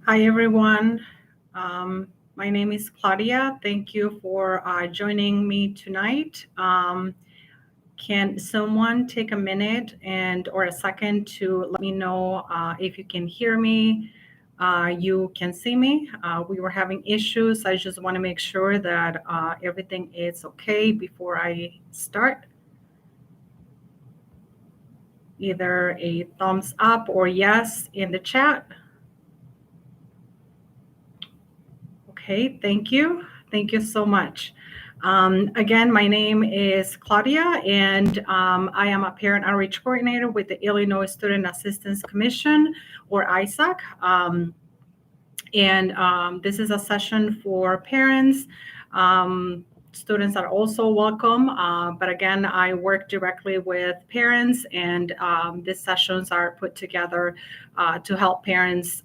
Hi, everyone. My name is Claudia. Thank you for joining me tonight. Can someone take a minute and or a second to let me know if you can hear me? You can see me. We were having issues. I just want to make sure that everything is okay before I start. Either a thumbs up or yes in the chat. Okay, thank you. Thank you so much. Again, my name is Claudia, and I am a parent outreach coordinator with the Illinois Student Assistance Commission, or ISAC. And this is a session for parents. Students are also welcome, but again, I work directly with parents, and these sessions are put together to help parents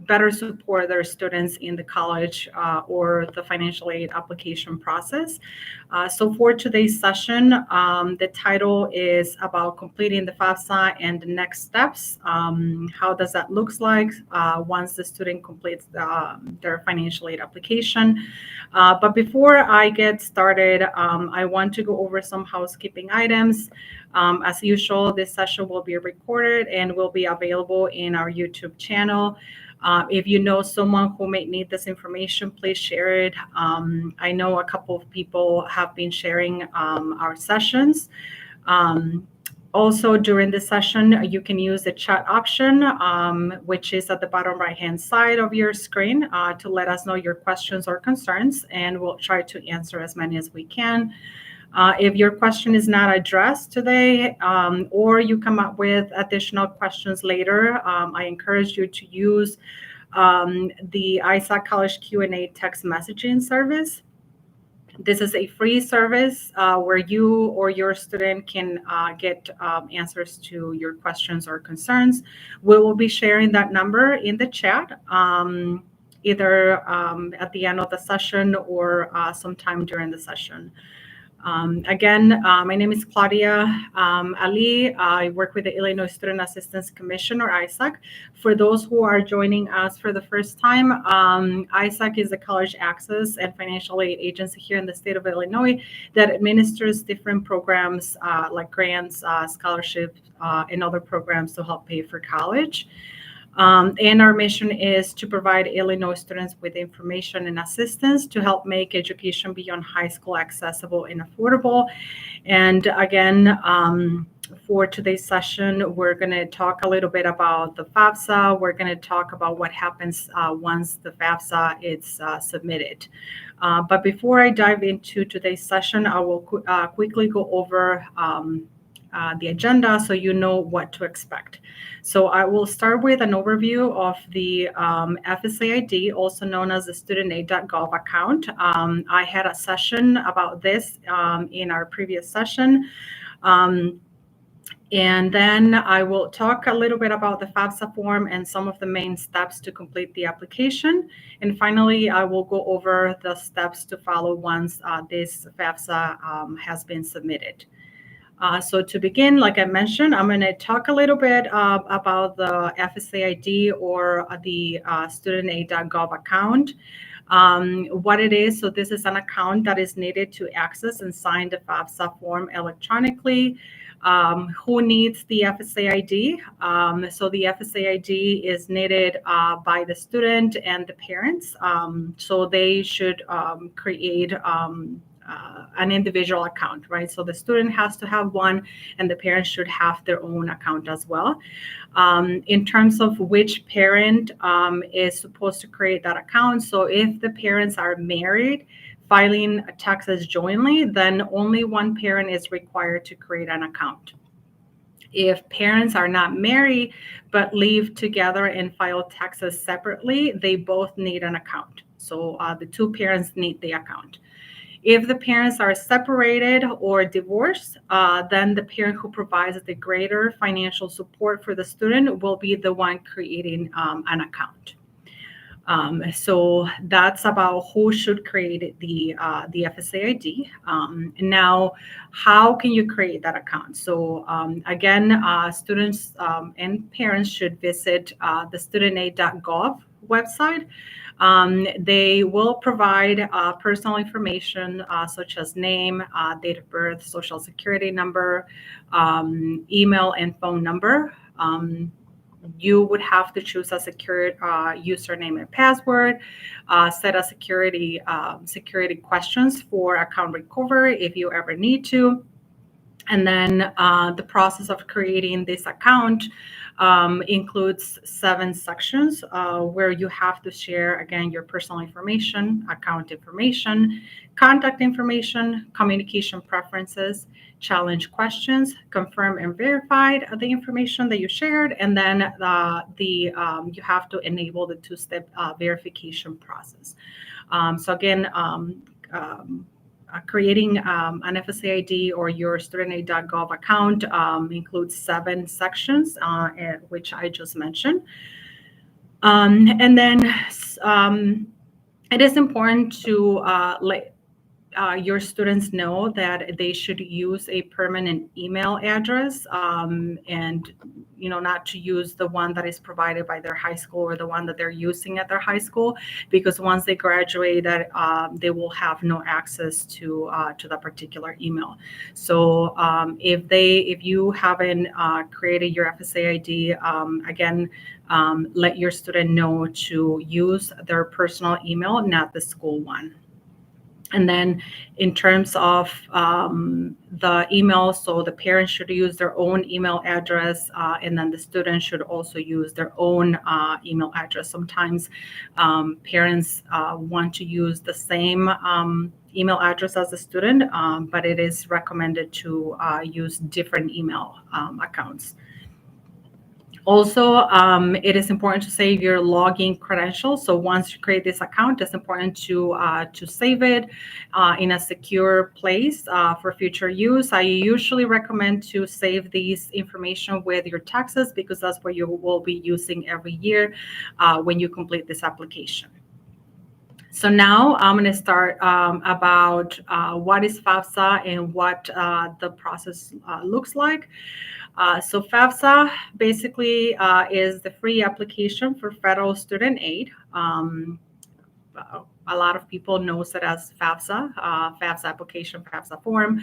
better support their students in the college or the financial aid application process. So for today's session, the title is about completing the FAFSA and the next steps. How does that look like once the student completes their financial aid application? But before I get started, I want to go over some housekeeping items. As usual, this session will be recorded and will be available in our YouTube channel. If you know someone who may need this information, please share it. I know a couple of people have been sharing our sessions. Also, during the session, you can use the chat option, which is at the bottom right-hand side of your screen, to let us know your questions or concerns, and we'll try to answer as many as we can. If your question is not addressed today, or you come up with additional questions later, I encourage you to use the ISAC College Q&A text messaging service. This is a free service where you or your student can get answers to your questions or concerns. We will be sharing that number in the chat, either at the end of the session or sometime during the session. Again, my name is Claudia Ali. I work with the Illinois Student Assistance Commission, or ISAC. For those who are joining us for the first time, ISAC is the college access and financial aid agency here in the state of Illinois that administers different programs like grants, scholarships, and other programs to help pay for college. And our mission is to provide Illinois students with information and assistance to help make education beyond high school accessible and affordable. And again, for today's session, we're going to talk a little bit about the FAFSA. We're going to talk about what happens once the FAFSA is submitted. But before I dive into today's session, I will quickly go over the agenda so you know what to expect. So I will start with an overview of the FSA ID, also known as the studentaid.gov account. I had a session about this in our previous session. And then I will talk a little bit about the FAFSA form and some of the main steps to complete the application. And finally, I will go over the steps to follow once this FAFSA has been submitted. So to begin, like I mentioned, I'm going to talk a little bit about the FSA ID, or the studentaid.gov account. What it is, so this is an account that is needed to access and sign the FAFSA form electronically. Who needs the FSA ID? So the FSA ID is needed by the student and the parents. So they should create an individual account, right? So the student has to have one, and the parents should have their own account as well. In terms of which parent is supposed to create that account, so if the parents are married, filing taxes jointly, then only one parent is required to create an account. If parents are not married but live together and file taxes separately, they both need an account. So the two parents need the account. If the parents are separated or divorced, then the parent who provides the greater financial support for the student will be the one creating an account. So that's about who should create the FSA ID. Now, how can you create that account? So again, students and parents should visit the studentaid.gov website. They will provide personal information such as name, date of birth, social security number, email, and phone number. You would have to choose a secure username and password, set a security questions for account recovery if you ever need to. And then the process of creating this account includes 7 sections where you have to share, again, your personal information, account information, contact information, communication preferences, challenge questions, confirm and verify the information that you shared, and then you have to enable the 2-step verification process. So again, creating an FSA ID or your studentaid.gov account includes 7 sections, which I just mentioned. And then it is important to let your students know that they should use a permanent email address, and not to use the one that is provided by their high school or the one that they're using at their high school, because once they graduate, that they will have no access to that particular email. So if you haven't created your FSA ID, again, let your student know to use their personal email, not the school one. And then in terms of the email, so the parents should use their own email address, and then the student should also use their own email address. Sometimes parents want to use the same email address as the student, but it is recommended to use different email accounts. Also, it is important to save your login credentials. So once you create this account, it's important to save it in a secure place for future use. I usually recommend to save these information with your taxes, because that's what you will be using every year when you complete this application. So now I'm going to start about what is FAFSA and what the process looks like. So FAFSA basically is the free application for federal student aid. A lot of people knows it as FAFSA, FAFSA application, FAFSA form.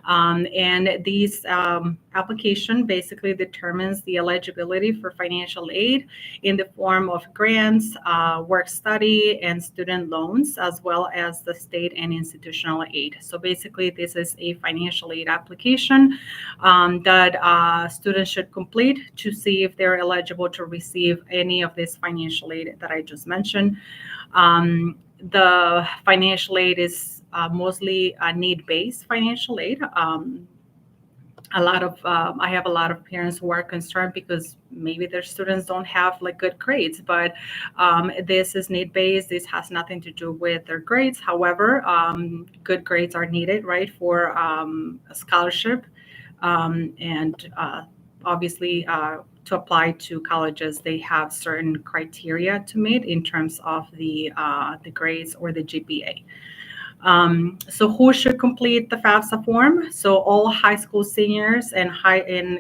And these application basically determines the eligibility for financial aid in the form of grants, work study, and student loans, as well as the state and institutional aid. So basically, this is a financial aid application that students should complete to see if they're eligible to receive any of this financial aid that I just mentioned. The financial aid is mostly a need-based financial aid. I have a lot of parents who are concerned because maybe their students don't have good grades, but this is need-based. This has nothing to do with their grades. However, good grades are needed, right, for a scholarship, and obviously to apply to colleges, they have certain criteria to meet in terms of the grades or the GPA. So who should complete the FAFSA form? So all high school seniors and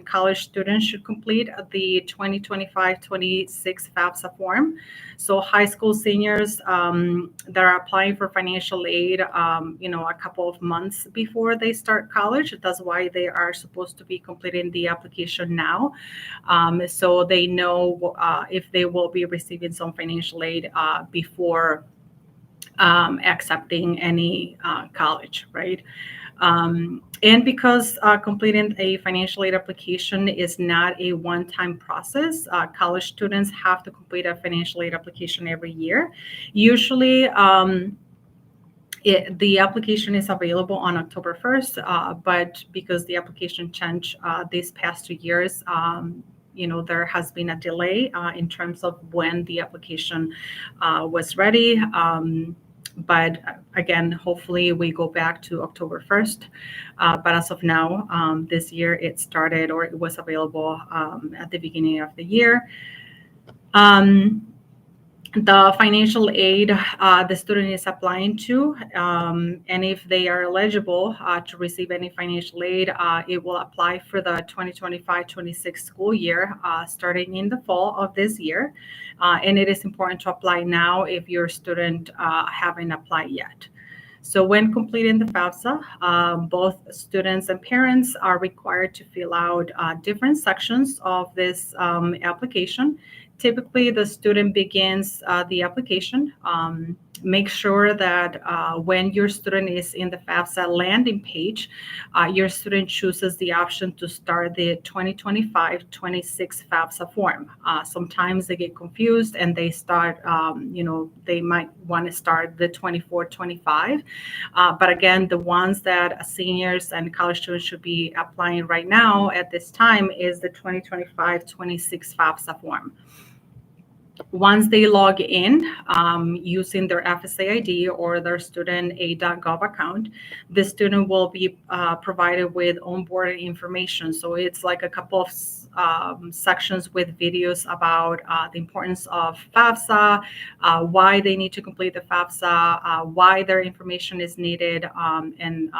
college students should complete the 2025-26 FAFSA form. So high school seniors that are applying for financial aid, a couple of months before they start college. That's why they are supposed to be completing the application now, so they know if they will be receiving some financial aid before accepting any college, right? And because completing a financial aid application is not a one-time process, college students have to complete a financial aid application every year. Usually, the application is available on October 1st, but because the application changed these past 2 years, there has been a delay in terms of when the application was ready. But again, hopefully we go back to October 1st. But as of now, this year it started, or it was available at the beginning of the year. the financial aid the student is applying to, and if they are eligible to receive any financial aid, it will apply for the 2025-26 school year, starting in the fall of this year. And it is important to apply now if your student haven't applied yet. So when completing the FAFSA, both students and parents are required to fill out different sections of this application. Typically, the student begins the application. Make sure that when your student is in the FAFSA landing page, your student chooses the option to start the 2025-26 FAFSA form. Sometimes they get confused and they start, they might want to start the 24-25. But again, the ones that seniors and college students should be applying right now at this time is the 2025-26 FAFSA form. Once they log in using their FSA ID or their student.a.gov account, the student will be provided with onboarding information. So it's like a couple of sections with videos about the importance of FAFSA, why they need to complete the FAFSA, why their information is needed. And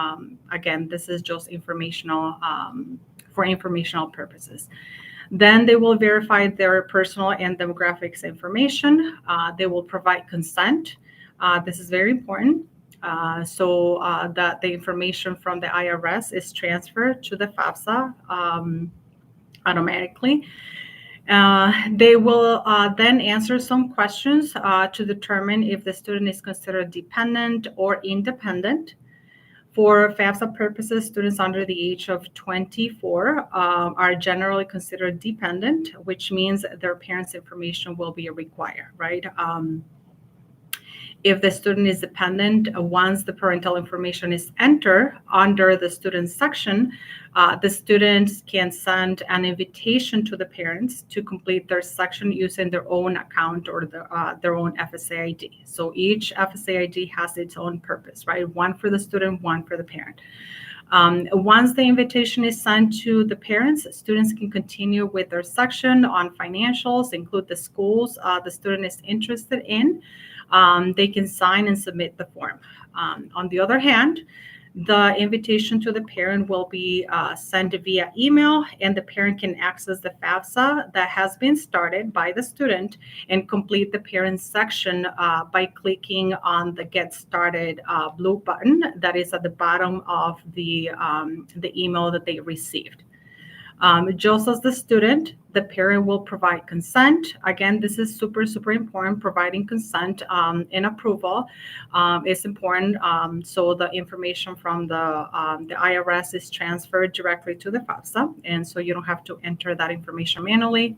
again, this is just informational for informational purposes. Then they will verify their personal and demographics information. They will provide consent. This is very important. So that the information from the IRS is transferred to the FAFSA automatically. They will then answer some questions to determine if the student is considered dependent or independent. For FAFSA purposes, students under the age of 24 are generally considered dependent, which means their parents' information will be required, right? If the student is dependent, once the parental information is entered under the student section, the students can send an invitation to the parents to complete their section using their own account or their own FSA ID. So each FSA ID has its own purpose, right? One for the student, one for the parent. Once the invitation is sent to the parents, students can continue with their section on financials, include the schools the student is interested in. They can sign and submit the form. On the other hand, the invitation to the parent will be sent via email, and the parent can access the FAFSA that has been started by the student and complete the parent section by clicking on the Get Started blue button that is at the bottom of the email that they received. Just as the student, the parent will provide consent. Again, this is super, super important. Providing consent and approval is important. So the information from the IRS is transferred directly to the FAFSA, and so you don't have to enter that information manually.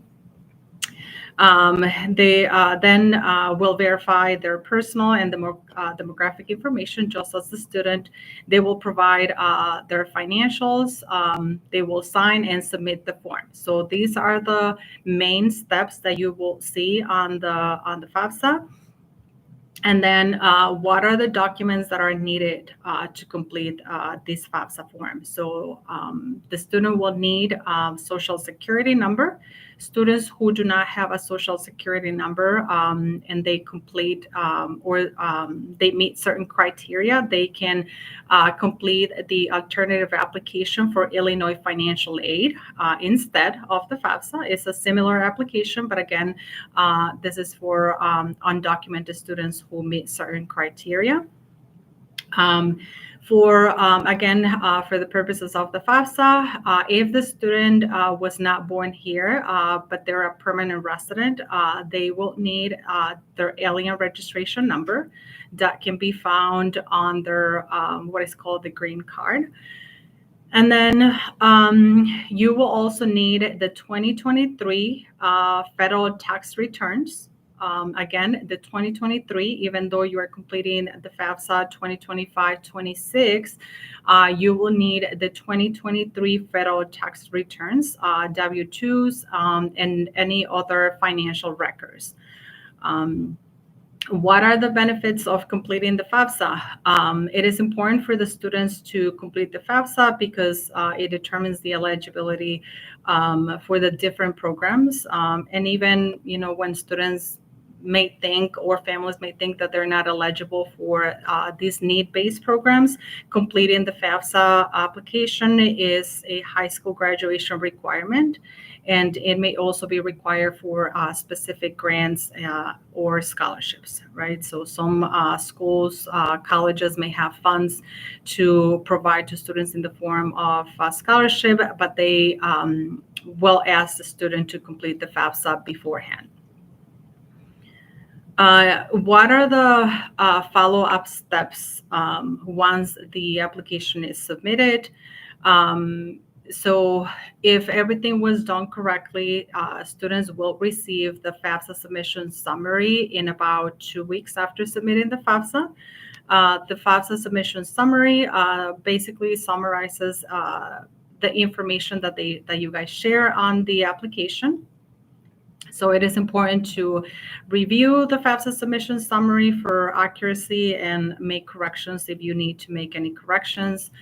They then will verify their personal and demographic information, just as the student. They will provide their financials. They will sign and submit the form. So these are the main steps that you will see on the FAFSA. And then what are the documents that are needed to complete this FAFSA form? So the student will need social security number. Students who do not have a social security number and they complete or they meet certain criteria, they can complete the alternative application for Illinois financial aid instead of the FAFSA. It's a similar application, but again, this is for undocumented students who meet certain criteria. For the purposes of the FAFSA, if the student was not born here, but they're a permanent resident, they will need their alien registration number that can be found on their what is called the green card. And then you will also need the 2023 federal tax returns. Again, the 2023, even though you are completing the FAFSA 2025-26, you will need the 2023 federal tax returns, W-2s, and any other financial records. What are the benefits of completing the FAFSA? It is important for the students to complete the FAFSA because it determines the eligibility for the different programs. And even, when students may think, or families may think, that they're not eligible for these need-based programs, completing the FAFSA application is a high school graduation requirement, and it may also be required for specific grants or scholarships, right? So some schools, colleges may have funds to provide to students in the form of scholarship, but they will ask the student to complete the FAFSA beforehand. What are the follow-up steps once the application is submitted? So if everything was done correctly, students will receive the FAFSA submission summary in about 2 weeks after submitting the FAFSA. The FAFSA submission summary basically summarizes the information that you guys share on the application. So it is important to review the FAFSA submission summary for accuracy and make corrections if you need to make any corrections.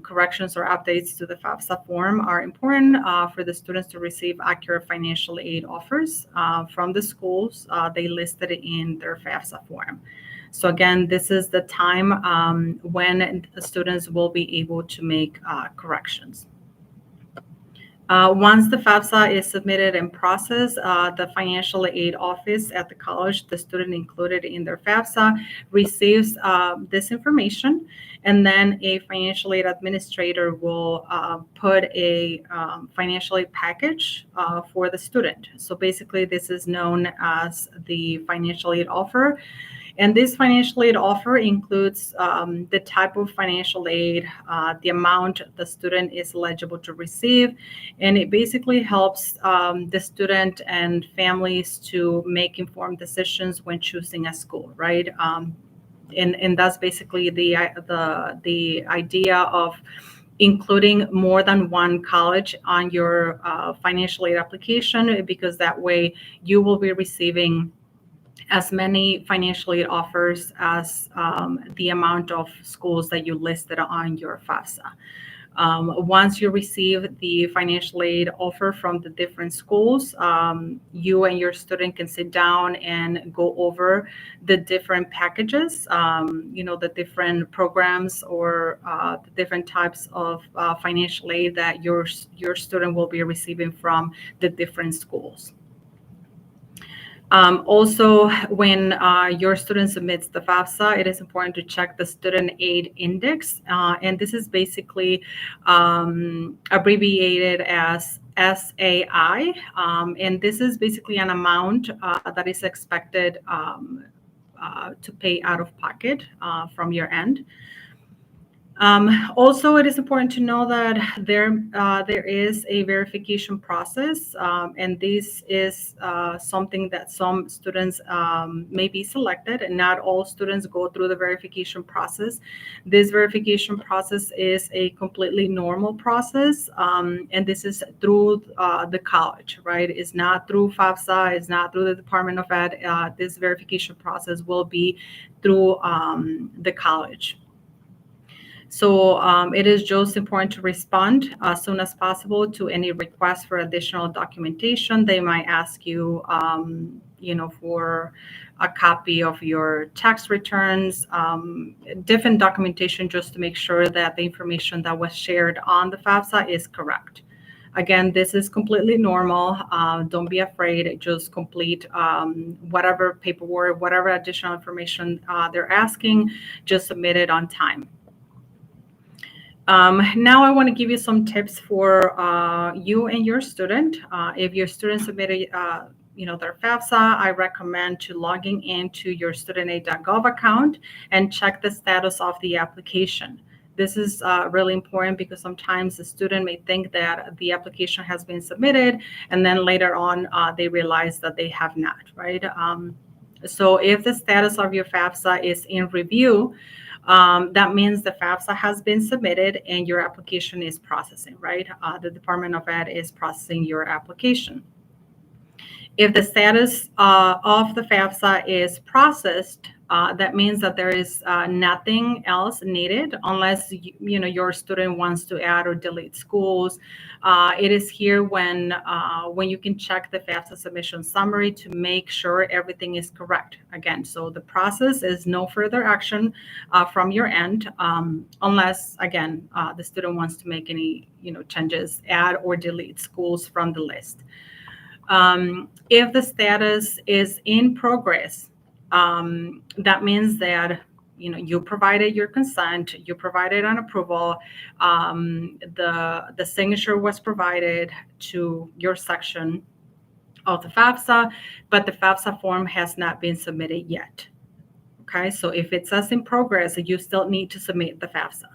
Corrections or updates to the FAFSA form are important for the students to receive accurate financial aid offers from the schools they listed in their FAFSA form. So again, this is the time when the students will be able to make corrections. Once the FAFSA is submitted and processed, the financial aid office at the college, the student included in their FAFSA, receives this information, and then a financial aid administrator will put a financial aid package for the student. So basically, this is known as the financial aid offer. And this financial aid offer includes the type of financial aid, the amount the student is eligible to receive, and it basically helps the student and families to make informed decisions when choosing a school, right? And that's basically the idea of including more than one college on your financial aid application, because that way you will be receiving as many financial aid offers as the amount of schools that you listed on your FAFSA. Once you receive the financial aid offer from the different schools, you and your student can sit down and go over the different packages, the different programs or the different types of financial aid that your student will be receiving from the different schools. Also, when your student submits the FAFSA, it is important to check the Student Aid Index. And this is basically abbreviated as SAI. And this is basically an amount that is expected to pay out of pocket from your end. Also, it is important to know that there is a verification process, and this is something that some students may be selected, and not all students go through the verification process. This verification process is a completely normal process, and this is through the college, right? It's not through FAFSA, it's not through the Department of Ed. This verification process will be through the college. So it is just important to respond as soon as possible to any requests for additional documentation. They might ask you, for a copy of your tax returns, different documentation, just to make sure that the information that was shared on the FAFSA is correct. Again, this is completely normal. Don't be afraid. Just complete whatever paperwork, whatever additional information they're asking, just submit it on time. Now I want to give you some tips for you and your student. If your student submitted their FAFSA, I recommend to logging into your studentaid.gov account and check the status of the application. This is really important because sometimes the student may think that the application has been submitted, and then later on they realize that they have not, right? So if the status of your FAFSA is in review, that means the FAFSA has been submitted and your application is processing, right? The Department of Ed is processing your application. If the status of the FAFSA is processed, That means that there is nothing else needed unless your student wants to add or delete schools. It is here when you can check the FAFSA submission summary to make sure everything is correct. Again, so the process is no further action from your end unless, again, the student wants to make any changes, add or delete schools from the list. If the status is in progress, that means that you provided your consent, you provided an approval, the signature was provided to your section of the FAFSA, but the FAFSA form has not been submitted yet. Okay, so if it says in progress, you still need to submit the FAFSA.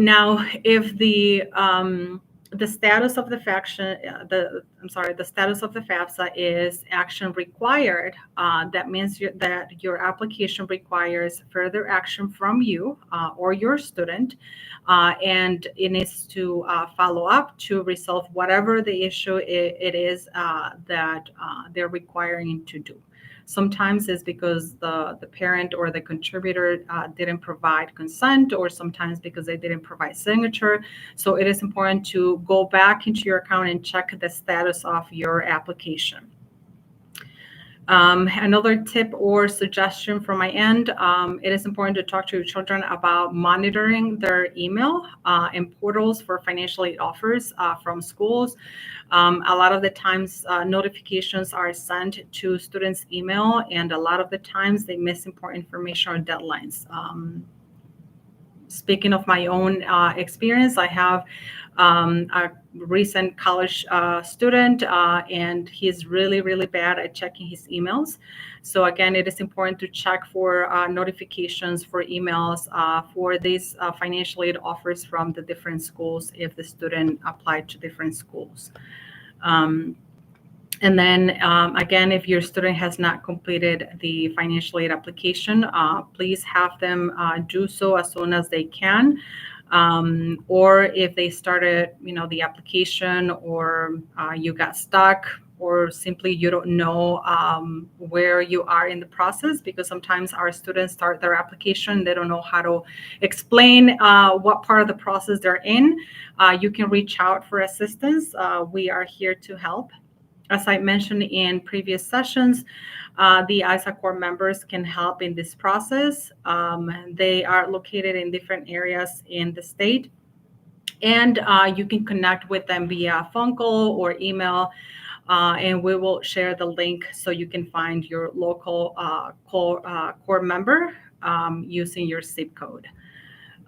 Now, if the status of the the status of the FAFSA is action required, that means that your application requires further action from you or your student, and it needs to follow up to resolve whatever the issue it is that they're requiring to do. Sometimes it's because the parent or the contributor didn't provide consent, or sometimes because they didn't provide signature. So it is important to go back into your account and check the status of your application. Another tip or suggestion from my end, it is important to talk to your children about monitoring their email and portals for financial aid offers from schools. A lot of the times notifications are sent to students' email, and a lot of the times they miss important information or deadlines. Speaking of my own experience, I have a recent college student, and he's really, really bad at checking his emails. So again, it is important to check for notifications for emails for these financial aid offers from the different schools if the student applied to different schools. And then again, if your student has not completed the financial aid application, please have them do so as soon as they can. Or if they started, the application, or you got stuck, or simply you don't know where you are in the process, because sometimes our students start their application, they don't know how to explain what part of the process they're in, you can reach out for assistance. We are here to help. As I mentioned in previous sessions, the ISAC core members can help in this process. They are located in different areas in the state, and you can connect with them via phone call or email, and we will share the link so you can find your local core member using your zip code.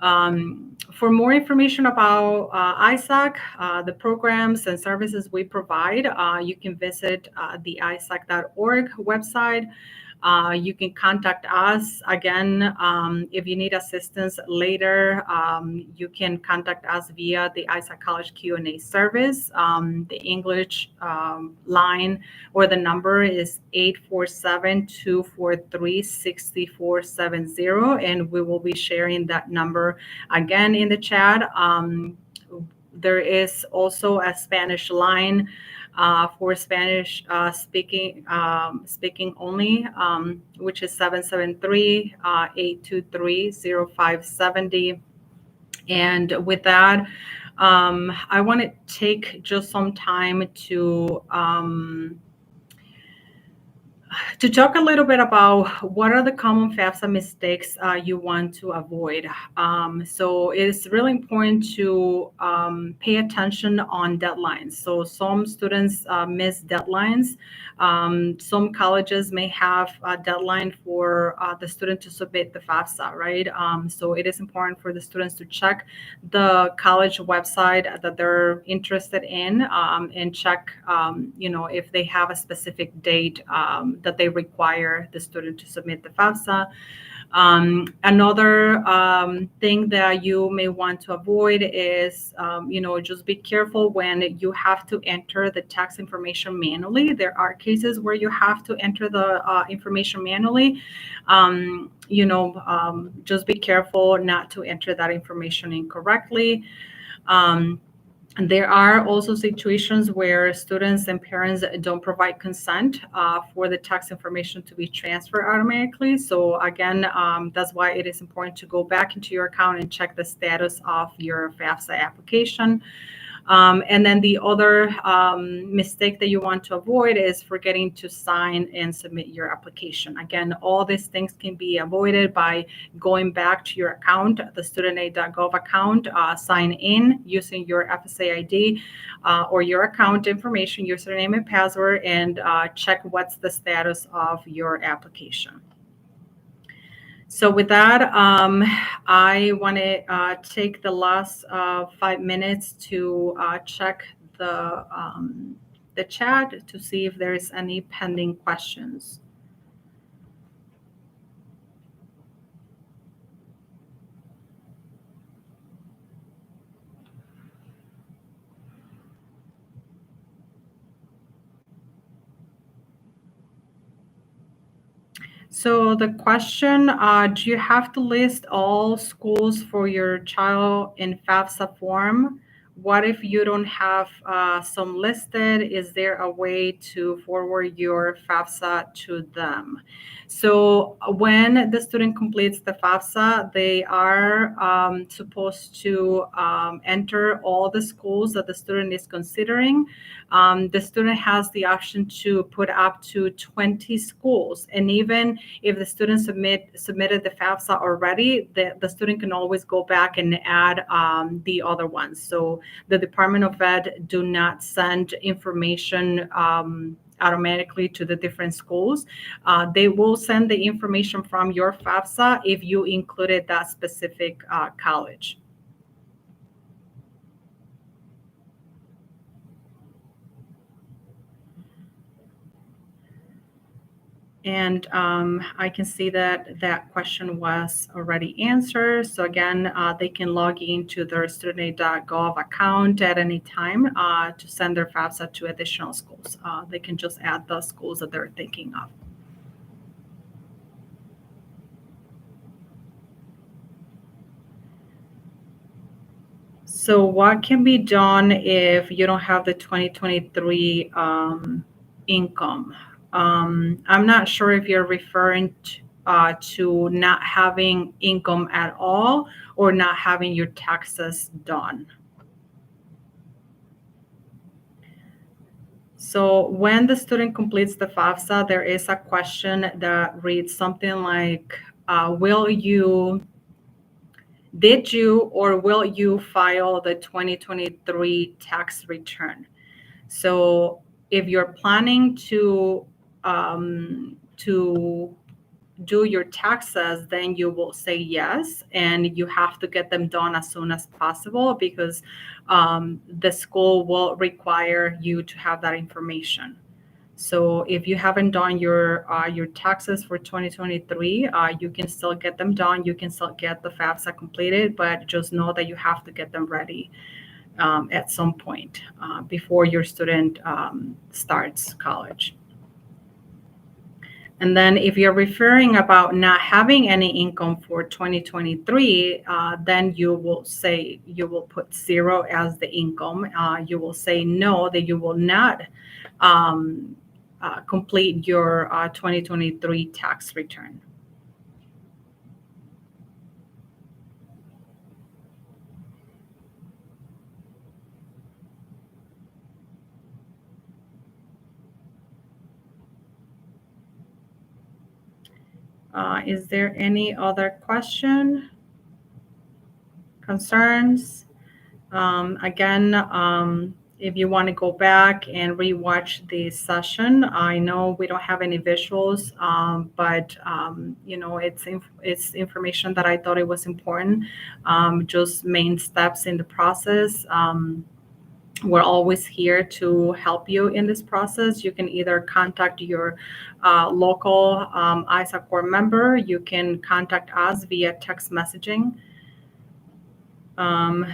For more information about ISAC, the programs and services we provide, you can visit the isac.org website. You can contact us. Again, if you need assistance later, you can contact us via the ISAC College Q&A service. The English line or the number is 847-243-6470, and we will be sharing that number again in the chat. There is also a Spanish line for Spanish speaking only, which is 773-823-0570. And with that, I want to take just some time to talk a little bit about what are the common FAFSA mistakes you want to avoid. So it's really important to pay attention on deadlines. So some students miss deadlines. Some colleges may have a deadline for the student to submit the FAFSA, right? So it is important for the students to check the college website that they're interested in, and check, if they have a specific date that they require the student to submit the FAFSA. Another thing that you may want to avoid is, just be careful when you have to enter the tax information manually. There are cases where you have to enter the information manually. Just be careful not to enter that information incorrectly. There are also situations where students and parents don't provide consent for the tax information to be transferred automatically. So again, that's why it is important to go back into your account and check the status of your FAFSA application. And then the other mistake that you want to avoid is forgetting to sign and submit your application. Again, all these things can be avoided by going back to your account, the studentaid.gov account, sign in using your FSA ID or your account information, username and password, and check what's the status of your application. So with that, I want to take the last 5 minutes to check the chat to see if there is any pending questions. So the question, do you have to list all schools for your child in FAFSA form? What if you don't have some listed? Is there a way to forward your FAFSA to them? So when the student completes the FAFSA, they are supposed to enter all the schools that the student is considering. The student has the option to put up to 20 schools. And even if the student submitted the FAFSA already, the student can always go back and add the other ones. So the Department of Ed do not send information automatically to the different schools. They will send the information from your FAFSA if you included that specific college. And I can see that that question was already answered. So again, they can log into their studentaid.gov account at any time to send their FAFSA to additional schools. They can just add the schools that they're thinking of. So what can be done if you don't have the 2023 income? I'm not sure if you're referring to not having income at all or not having your taxes done. So when the student completes the FAFSA, there is a question that reads something like, did you or will you file the 2023 tax return? So if you're planning to do your taxes, then you will say yes, and you have to get them done as soon as possible because the school will require you to have that information. So if you haven't done your taxes for 2023, you can still get them done. You can still get the FAFSA completed, but just know that you have to get them ready at some point before your student starts college. And then if you're referring about not having any income for 2023, then you will put 0 as the income. You will say no, that you will not complete your 2023 tax return. Is there any other question, concerns? Again, if you want to go back and rewatch the session, I know we don't have any visuals, but it's information that I thought it was important. Just main steps in the process. We're always here to help you in this process. You can either contact your local ISAC core member. You can contact us via text messaging.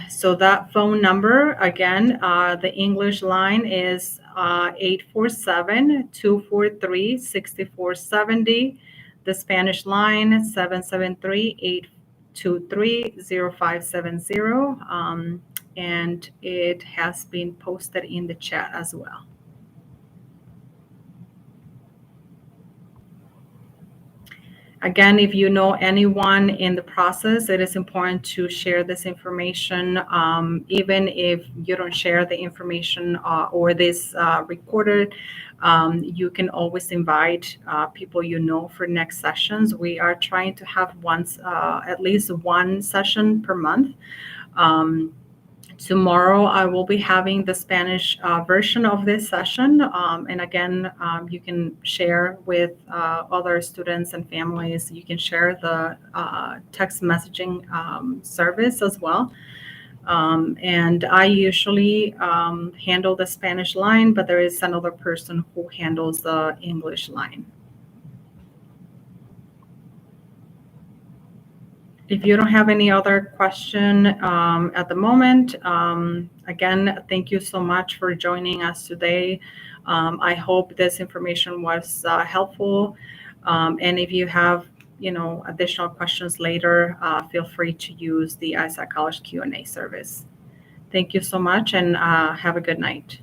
So that phone number, again, the English line is 847-243-6470. The Spanish line, 773-823-0570. and it has been posted in the chat as well. Again, if you know anyone in the process, it is important to share this information. Even if you don't share the information or this recorded, you can always invite people you know for next sessions. We are trying to have at least one session per month. Tomorrow, I will be having the Spanish version of this session. And again, you can share with other students and families. You can share the text messaging service as well. And I usually handle the Spanish line, but there is another person who handles the English line. If you don't have any other question at the moment, again, thank you so much for joining us today. I hope this information was helpful. And if you have, additional questions later, feel free to use the ISAC College Q&A service. Thank you so much, and have a good night.